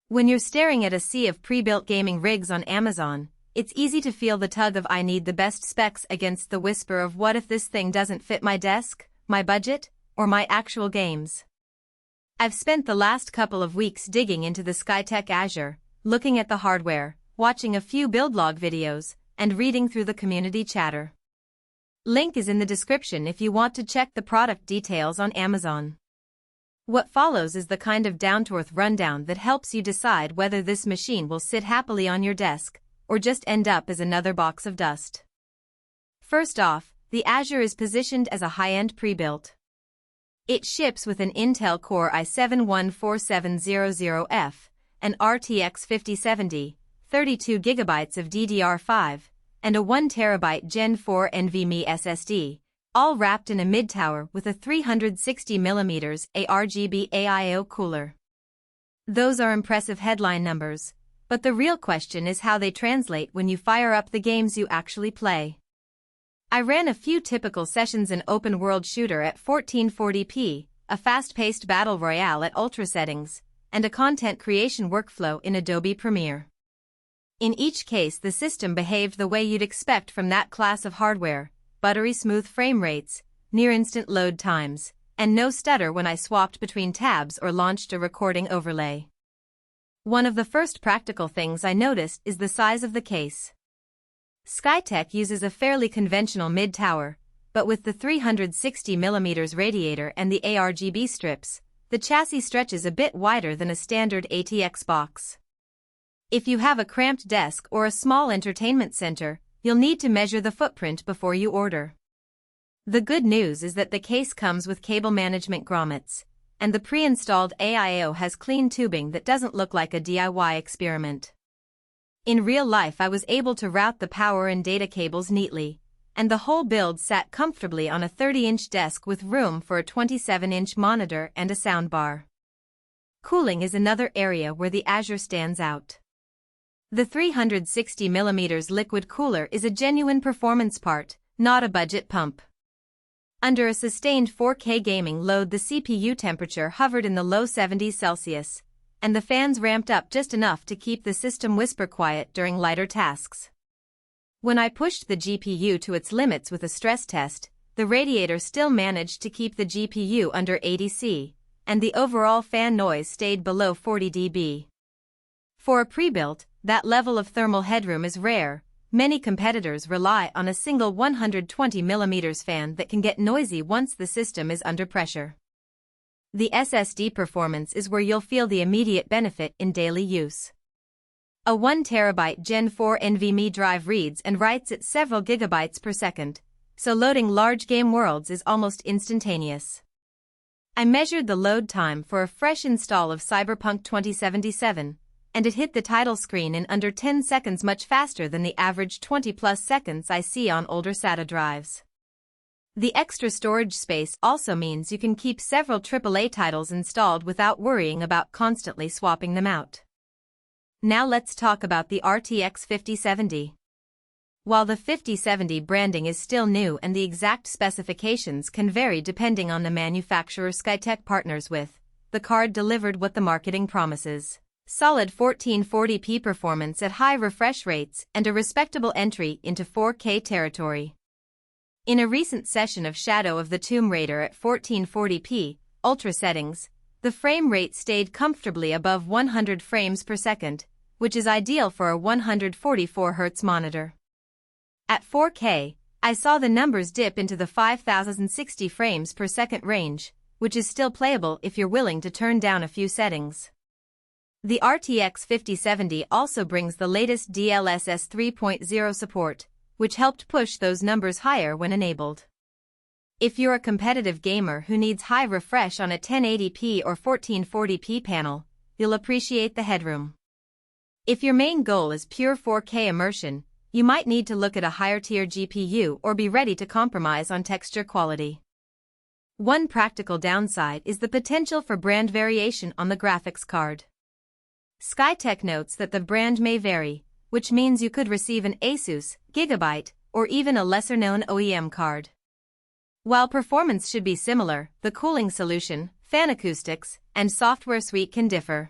When you're staring at a sea of pre-built gaming rigs on Amazon, it's easy to feel the tug of "I need the best specs" against the whisper of "what if this thing doesn't fit my desk, my budget, or my actual games?" I've spent the last couple of weeks digging into the Skytech Azure, looking at the hardware, watching a few build log videos, and reading through the community chatter. Link is in the description if you want to check the product details on Amazon. What follows is the kind of down-to-earth rundown that helps you decide whether this machine will sit happily on your desk, or just end up as another box of dust. First off, the Azure is positioned as a high-end pre-built. It ships with an Intel Core i7-14700F, an RTX 5070, 32 GB of DDR5, and a 1 TB Gen 4 NVMe SSD, all wrapped in a mid-tower with a 360mm ARGB AIO cooler. Those are impressive headline numbers, but the real question is how they translate when you fire up the games you actually play. I ran a few typical sessions in open-world shooter at 1440p, a fast-paced battle royale at ultra settings, and a content creation workflow in Adobe Premiere. In each case, the system behaved the way you'd expect from that class of hardware: buttery smooth frame rates, near-instant load times, and no stutter when I swapped between tabs or launched a recording overlay. One of the first practical things I noticed is the size of the case. Skytech uses a fairly conventional mid-tower, but with the 360mm radiator and the ARGB strips, the chassis stretches a bit wider than a standard ATX box. If you have a cramped desk or a small entertainment center, you'll need to measure the footprint before you order. The good news is that the case comes with cable management grommets, and the pre-installed AIO has clean tubing that doesn't look like a DIY experiment. In real life, I was able to route the power and data cables neatly, and the whole build sat comfortably on a 30-inch desk with room for a 27-inch monitor and a soundbar. Cooling is another area where the Azure stands out. The 360mm liquid cooler is a genuine performance part, not a budget pump. Under a sustained 4K gaming load, the CPU temperature hovered in the low 70s Celsius, and the fans ramped up just enough to keep the system whisper quiet during lighter tasks. When I pushed the GPU to its limits with a stress test, the radiator still managed to keep the GPU under 80 C, and the overall fan noise stayed below 40 dB. For a pre-built, that level of thermal headroom is rare. Many competitors rely on a single 120mm fan that can get noisy once the system is under pressure. The SSD performance is where you'll feel the immediate benefit in daily use. A 1 TB Gen 4 NVMe drive reads and writes at several gigabytes per second, so loading large game worlds is almost instantaneous. I measured the load time for a fresh install of Cyberpunk 2077, and it hit the title screen in under 10 seconds, much faster than the average 20+ seconds I see on older SATA drives. The extra storage space also means you can keep several AAA titles installed without worrying about constantly swapping them out. Now let's talk about the RTX 5070. While the 5070 branding is still new and the exact specifications can vary depending on the manufacturer Skytech partners with, the card delivered what the marketing promises: solid 1440p performance at high refresh rates and a respectable entry into 4K territory. In a recent session of Shadow of the Tomb Raider at 1440p, ultra settings, the frame rate stayed comfortably above 100 frames per second, which is ideal for a 144Hz monitor. At 4K, I saw the numbers dip into the 5060 frames per second range, which is still playable if you're willing to turn down a few settings. The RTX 5070 also brings the latest DLSS 3.0 support, which helped push those numbers higher when enabled. If you're a competitive gamer who needs high refresh on a 1080p or 1440p panel, you'll appreciate the headroom. If your main goal is pure 4K immersion, you might need to look at a higher-tier GPU or be ready to compromise on texture quality. One practical downside is the potential for brand variation on the graphics card. Skytech notes that the brand may vary, which means you could receive an Asus, Gigabyte, or even a lesser-known OEM card. While performance should be similar, the cooling solution, fan acoustics, and software suite can differ.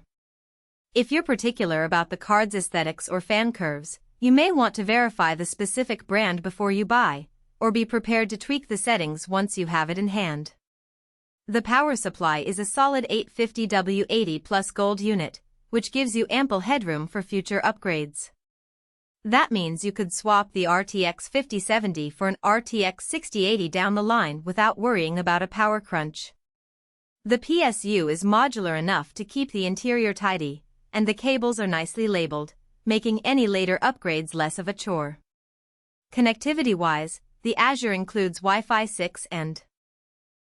If you're particular about the card's aesthetics or fan curves, you may want to verify the specific brand before you buy, or be prepared to tweak the settings once you have it in hand. The power supply is a solid 850W80 plus gold unit, which gives you ample headroom for future upgrades. That means you could swap the RTX 5070 for an RTX 6080 down the line without worrying about a power crunch. The PSU is modular enough to keep the interior tidy, and the cables are nicely labeled, making any later upgrades less of a chore. Connectivity-wise, the Azure includes Wi-Fi 6 and